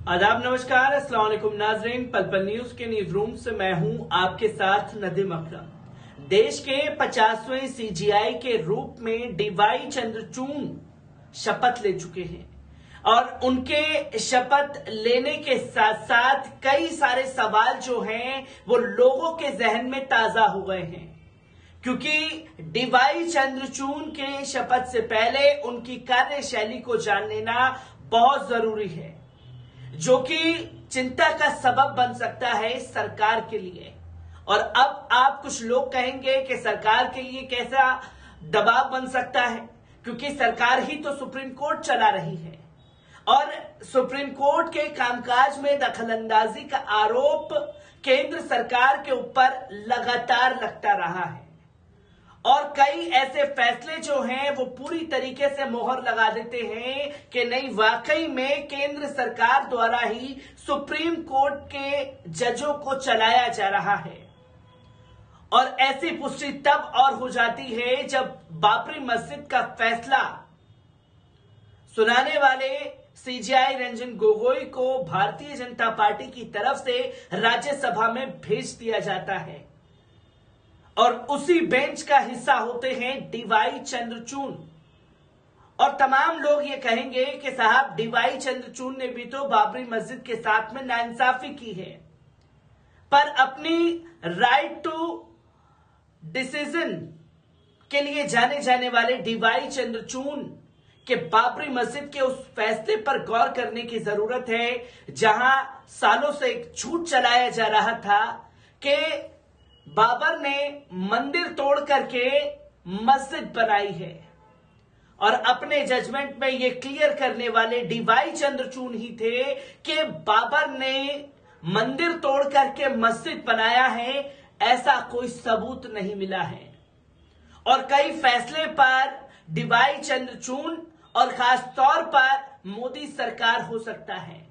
आदाब, नमस्कार, अस्सलाम वालेकुम नाजरीन। पल पल न्यूज के न्यूज रूम से मैं हूं आपके साथ नदीम अकरम। देश के 50वें सीजीआई के रूप में डीवाई चंद्रचूड़ शपथ ले चुके हैं और उनके शपथ लेने के साथ साथ कई सारे सवाल जो हैं वो लोगों के जहन में ताजा हो गए हैं, क्योंकि डीवाई चंद्रचूड़ के शपथ से पहले उनकी कार्यशैली को जान लेना बहुत जरूरी है, जो कि चिंता का सबब बन सकता है सरकार के लिए। और अब आप कुछ लोग कहेंगे कि सरकार के लिए कैसा दबाव बन सकता है, क्योंकि सरकार ही तो सुप्रीम कोर्ट चला रही है और सुप्रीम कोर्ट के कामकाज में दखलंदाजी का आरोप केंद्र सरकार के ऊपर लगातार लगता रहा है और कई ऐसे फैसले जो हैं वो पूरी तरीके से मोहर लगा देते हैं कि नहीं, वाकई में केंद्र सरकार द्वारा ही सुप्रीम कोर्ट के जजों को चलाया जा रहा है। और ऐसी पुष्टि तब और हो जाती है जब बाबरी मस्जिद का फैसला सुनाने वाले सीजेआई रंजन गोगोई को भारतीय जनता पार्टी की तरफ से राज्यसभा में भेज दिया जाता है और उसी बेंच का हिस्सा होते हैं डीवाई चंद्रचूड़। और तमाम लोग ये कहेंगे कि साहब, डीवाई चंद्रचूड़ ने भी तो बाबरी मस्जिद के साथ में नाइंसाफी की है, पर अपनी राइट टू डिसीजन के लिए जाने जाने वाले डीवाई चंद्रचूड़ के बाबरी मस्जिद के उस फैसले पर गौर करने की जरूरत है, जहां सालों से एक झूठ चलाया जा रहा था कि बाबर ने मंदिर तोड़ करके मस्जिद बनाई है। और अपने जजमेंट में ये क्लियर करने वाले डीवाई चंद्रचूड़ ही थे कि बाबर ने मंदिर तोड़ करके मस्जिद बनाया है, ऐसा कोई सबूत नहीं मिला है। और कई फैसले पर डीवाई चंद्रचूड़ और खास तौर पर मोदी सरकार हो सकता है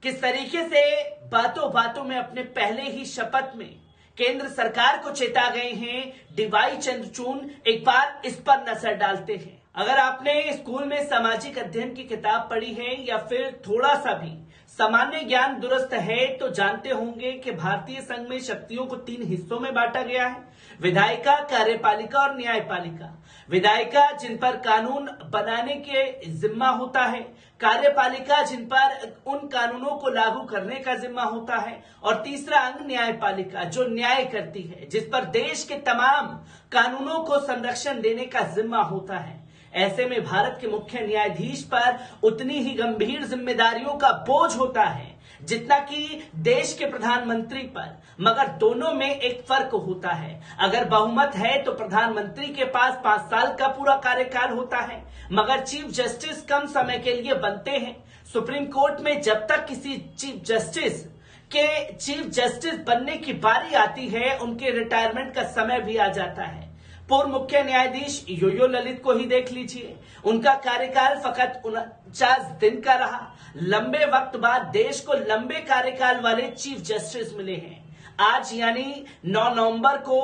किस तरीके से बातों बातों में अपने पहले ही शपथ में केंद्र सरकार को चेता गए हैं। डीवाई चंद्रचूड़ एक बार इस पर नजर डालते हैं। अगर आपने स्कूल में सामाजिक अध्ययन की किताब पढ़ी है या फिर थोड़ा सा भी सामान्य ज्ञान दुरुस्त है तो जानते होंगे कि भारतीय संघ में शक्तियों को 3 हिस्सों में बांटा गया है: विधायिका, कार्यपालिका और न्यायपालिका। विधायिका जिन पर कानून बनाने के जिम्मा होता है, कार्यपालिका जिन पर उन कानूनों को लागू करने का जिम्मा होता है, और तीसरा अंग न्यायपालिका जो न्याय करती है, जिस पर देश के तमाम कानूनों को संरक्षण देने का जिम्मा होता है। ऐसे में भारत के मुख्य न्यायाधीश पर उतनी ही गंभीर जिम्मेदारियों का बोझ होता है जितना कि देश के प्रधानमंत्री पर, मगर दोनों में एक फर्क होता है। अगर बहुमत है तो प्रधानमंत्री के पास 5 साल का पूरा कार्यकाल होता है, मगर चीफ जस्टिस कम समय के लिए बनते हैं। सुप्रीम कोर्ट में जब तक किसी चीफ जस्टिस बनने की बारी आती है, उनके रिटायरमेंट का समय भी आ जाता है। पूर्व मुख्य न्यायाधीश यो ललित को ही देख लीजिए, उनका कार्यकाल फकत 49 दिन का रहा। लंबे वक्त बाद देश को लंबे कार्यकाल वाले चीफ जस्टिस मिले हैं। आज यानी 9 नवंबर को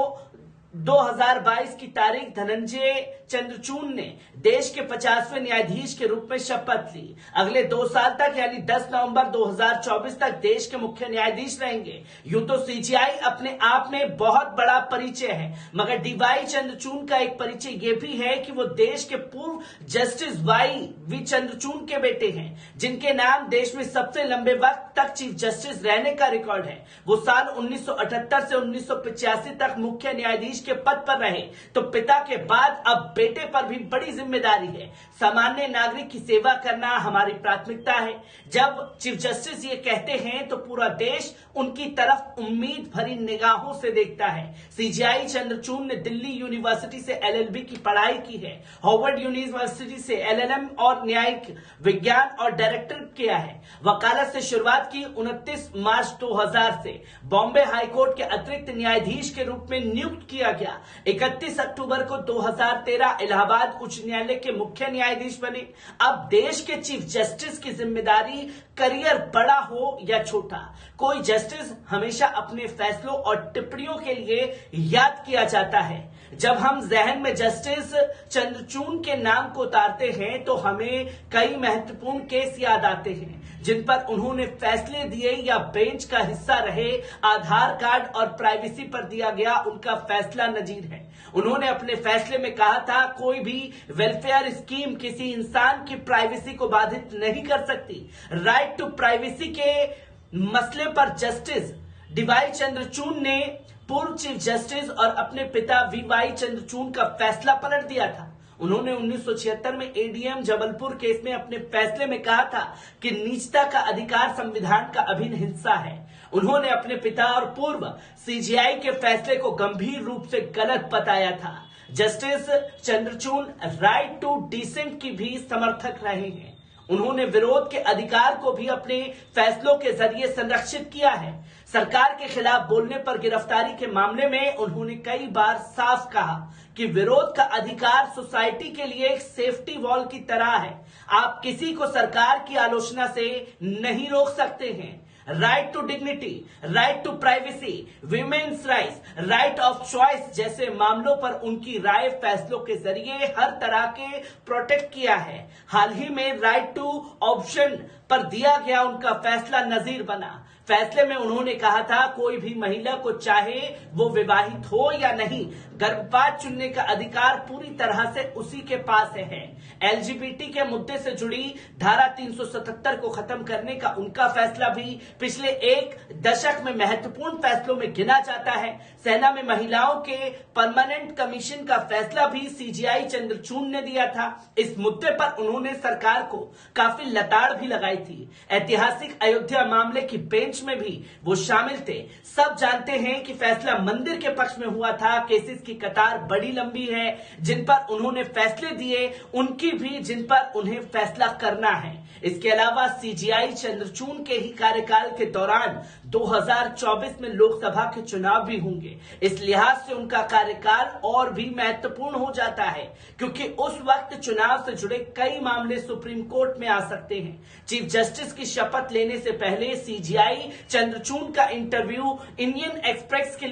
2022 की तारीख धनंजय चंद्रचूड़ ने देश के 50वें न्यायाधीश के रूप में शपथ ली। अगले 2 साल तक यानी 10 नवंबर 2024 तक देश के मुख्य न्यायाधीश रहेंगे। यूं तो सीजीआई अपने आप में बहुत बड़ा परिचय है, मगर डीवाई चंद्रचूड़ का एक परिचय यह भी है कि वो देश के पूर्व जस्टिस वाई वी चंद्रचूड़ के बेटे हैं, जिनके नाम देश में सबसे लंबे वक्त तक चीफ जस्टिस रहने का रिकॉर्ड है। वो साल 1978 से 1985 तक मुख्य न्यायाधीश के पद पर रहे, तो पिता के बाद अब बेटे पर भी बड़ी जिम्मेदारी है। सामान्य नागरिक की सेवा करना हमारी प्राथमिकता है। जब चीफ जस्टिस ये कहते हैं तो पूरा देश उनकी तरफ उम्मीद भरी निगाहों से देखता है। सीजीआई चंद्रचूड़ ने दिल्ली यूनिवर्सिटी से एलएलबी की पढ़ाई की है, हार्वर्ड यूनिवर्सिटी से एलएलएम और न्यायिक विज्ञान और डायरेक्टर किया है। वकालत से शुरुआत की 29 मार्च 2000 से बॉम्बे हाईकोर्ट के अतिरिक्त न्यायाधीश के रूप में नियुक्त किया गया। 31 अक्टूबर को 2013 इलाहाबाद उच्च न्यायालय के मुख्य न्यायाधीश बने। अब देश के चीफ जस्टिस की जिम्मेदारी करियर बड़ा हो या छोटा, कोई जस्टिस हमेशा अपने फैसलों और टिप्पणियों के लिए याद किया जाता है। जब हम जहन में जस्टिस चंद्रचूड़ के नाम को उतारते हैं तो हमें कई महत्वपूर्ण केस याद आते हैं जिन पर उन्होंने फैसले दिए या बेंच का हिस्सा रहे। आधार कार्ड और प्राइवेसी पर दिया गया उनका फैसला नजीर है। उन्होंने अपने फैसले में कहा था कोई भी वेलफेयर स्कीम किसी इंसान की प्राइवेसी को बाधित नहीं कर सकती। राइट टू प्राइवेसी के मसले पर जस्टिस डीवाई चंद्रचूड़ ने पूर्व चीफ जस्टिस और अपने पिता वीवाई चंद्रचूड़ का फैसला पलट दिया था। उन्होंने 1976 में एडीएम जबलपुर केस में अपने फैसले में कहा था कि निजता का अधिकार संविधान का अभिन्न हिस्सा है। उन्होंने अपने पिता और पूर्व सीजीआई के फैसले को गंभीर रूप से गलत बताया था। Justice Chandrachud right to dissent की भी समर्थक रहे हैं। उन्होंने विरोध के अधिकार को भी अपने फैसलों के जरिए संरक्षित किया है। सरकार के खिलाफ बोलने पर गिरफ्तारी के मामले में उन्होंने कई बार साफ कहा कि विरोध का अधिकार सोसाइटी के लिए एक सेफ्टी वॉल की तरह है। आप किसी को सरकार की आलोचना से नहीं रोक सकते हैं। Right to dignity, right to privacy, women's rights, right of choice जैसे मामलों पर उनकी राय फैसलों के जरिए हर तरह के प्रोटेक्ट किया है। हाल ही में राइट टू ऑप्शन पर दिया गया उनका फैसला नजीर बना। फैसले में उन्होंने कहा था कोई भी महिला को चाहे वो विवाहित हो या नहीं, गर्भपात चुनने का अधिकार पूरी तरह से उसी के पास है। एलजीबीटी के मुद्दे से जुड़ी धारा 377 को खत्म करने का उनका फैसला भी पिछले एक दशक में महत्वपूर्ण फैसलों में गिना जाता है। सेना में महिलाओं के परमानेंट कमीशन का फैसला भी सीजीआई चंद्रचूड़ ने दिया था। इस मुद्दे पर उन्होंने सरकार को काफी लताड़ भी लगाई थी। ऐतिहासिक अयोध्या मामले की बेंच में भी वो शामिल थे। सब जानते हैं कि फैसला मंदिर के पक्ष में हुआ था। केसेस की कतार बड़ी लंबी है जिन पर उन्होंने फैसले दिए, उनकी भी जिन पर उन्हें फैसला करना है। इसके अलावा सीजीआई चंद्रचूड़ के ही कार्यकाल के दौरान 2024 में लोकसभा के चुनाव भी होंगे। इस लिहाज से उनका कार्यकाल और भी महत्वपूर्ण हो जाता है क्योंकि उस वक्त चुनाव से जुड़े कई मामले सुप्रीम कोर्ट में आ सकते हैं। चीफ जस्टिस की शपथ लेने से पहले सीजीआई चंद्रचूड़ का इंटरव्यू इंडियन एक्सप्रेस के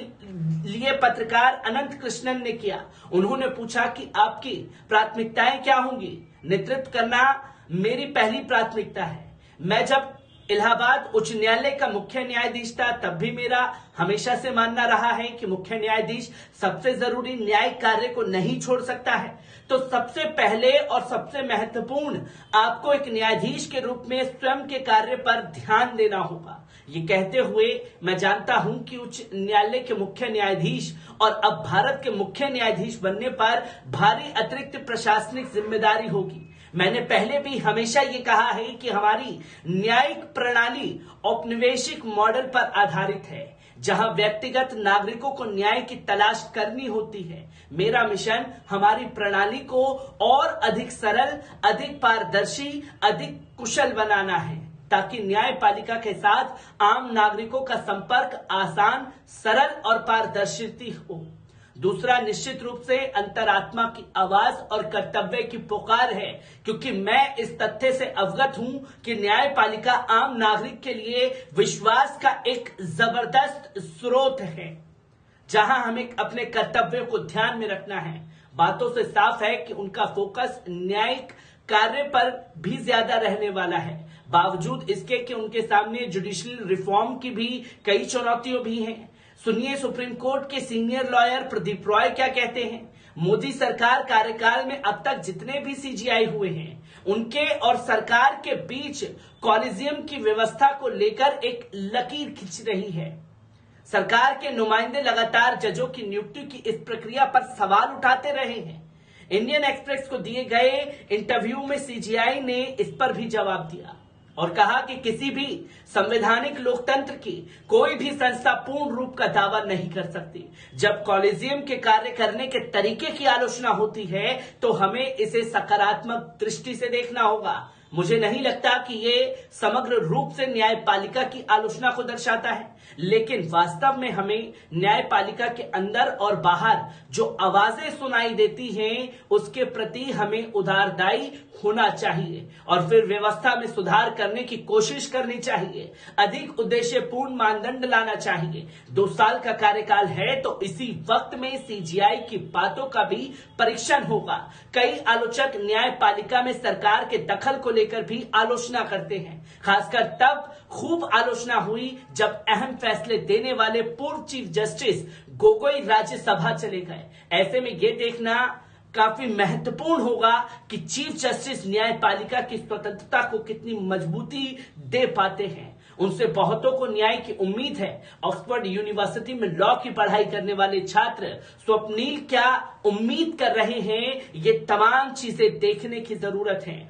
लिए पत्रकार अनंत कृष्णन ने किया। उन्होंने पूछा कि आपकी प्राथमिकताएं क्या होंगी? नेतृत्व करना मेरी पहली प्राथमिकता है। मैं जब इलाहाबाद उच्च न्यायालय का मुख्य न्यायाधीश था तब भी मेरा हमेशा से मानना रहा है कि मुख्य न्यायाधीश सबसे जरूरी न्यायिक कार्य को नहीं छोड़ सकता है। तो सबसे पहले और सबसे महत्वपूर्ण आपको एक न्यायाधीश के रूप में स्वयं के कार्य पर ध्यान देना होगा। ये कहते हुए मैं जानता हूं कि उच्च न्यायालय के मुख्य न्यायाधीश और अब भारत के मुख्य न्यायाधीश बनने पर भारी अतिरिक्त प्रशासनिक जिम्मेदारी होगी। मैंने पहले भी हमेशा ये कहा है कि हमारी न्यायिक प्रणाली औपनिवेशिक मॉडल पर आधारित है जहां व्यक्तिगत नागरिकों को न्याय की तलाश करनी होती है। मेरा मिशन हमारी प्रणाली को और अधिक सरल, अधिक पारदर्शी, अधिक कुशल बनाना है ताकि न्यायपालिका के साथ आम नागरिकों का संपर्क आसान, सरल और पारदर्शी हो। दूसरा, निश्चित रूप से अंतरात्मा की आवाज और कर्तव्य की पुकार है क्योंकि मैं इस तथ्य से अवगत हूं कि न्यायपालिका आम नागरिक के लिए विश्वास का एक जबरदस्त स्रोत है जहां हमें अपने कर्तव्यों को ध्यान में रखना है। बातों से साफ है कि उनका फोकस न्यायिक कार्य पर भी ज्यादा रहने वाला है। बावजूद इसके कि उनके सामने जुडिशियल रिफॉर्म की भी कई चुनौतियां भी हैं। सुनिए सुप्रीम कोर्ट के सीनियर लॉयर प्रदीप रॉय क्या कहते हैं। मोदी सरकार कार्यकाल में अब तक जितने भी सीजीआई हुए हैं उनके और सरकार के बीच कॉलेजियम की व्यवस्था को लेकर एक लकीर खींच रही है। सरकार के नुमाइंदे लगातार जजों की नियुक्ति की इस प्रक्रिया पर सवाल उठाते रहे हैं। इंडियन एक्सप्रेस को दिए गए इंटरव्यू में सीजीआई ने इस पर भी जवाब दिया और कहा कि किसी भी संवैधानिक लोकतंत्र की कोई भी संस्था पूर्ण रूप का दावा नहीं कर सकती। जब कॉलेजियम के कार्य करने के तरीके की आलोचना होती है तो हमें इसे सकारात्मक दृष्टि से देखना होगा। मुझे नहीं लगता कि ये समग्र रूप से न्यायपालिका की आलोचना को दर्शाता है। लेकिन वास्तव में हमें न्यायपालिका के अंदर और बाहर जो आवाजें सुनाई देती हैं उसके प्रति हमें उदारदायी होना चाहिए और फिर व्यवस्था में सुधार करने की कोशिश करनी चाहिए। अधिक उद्देश्यपूर्ण मानदंड लाना चाहिए। 2 साल का कार्यकाल है तो इसी वक्त में सीजीआई की बातों का भी परीक्षण होगा। कई आलोचक न्यायपालिका में सरकार के दखल को लेकर भी आलोचना करते हैं। खासकर तब खूब आलोचना हुई जब अहम फैसले देने वाले पूर्व चीफ जस्टिस गोगोई राज्यसभा चले गए। ऐसे में यह देखना काफी महत्वपूर्ण होगा कि चीफ जस्टिस न्यायपालिका की स्वतंत्रता को कितनी मजबूती दे पाते हैं। उनसे बहुतों को न्याय की उम्मीद है। ऑक्सफोर्ड यूनिवर्सिटी में लॉ की पढ़ाई करने वाले छात्र स्वप्नील क्या उम्मीद कर रहे हैं, ये तमाम चीजें देखने की जरूरत है।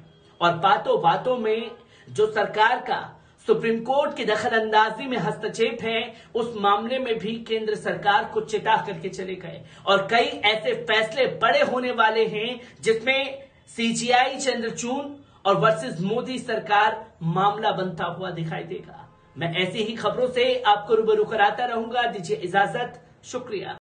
और बातों बातों में जो सरकार का सुप्रीम कोर्ट की दखलंदाजी में हस्तक्षेप है, उस मामले में भी केंद्र सरकार को चिता करके चले गए और कई ऐसे फैसले बड़े होने वाले हैं जिसमें सीजीआई चंद्रचूड़ और वर्सेस मोदी सरकार मामला बनता हुआ दिखाई देगा। मैं ऐसी ही खबरों से आपको रूबरू कराता रहूंगा। दीजिए इजाजत, शुक्रिया।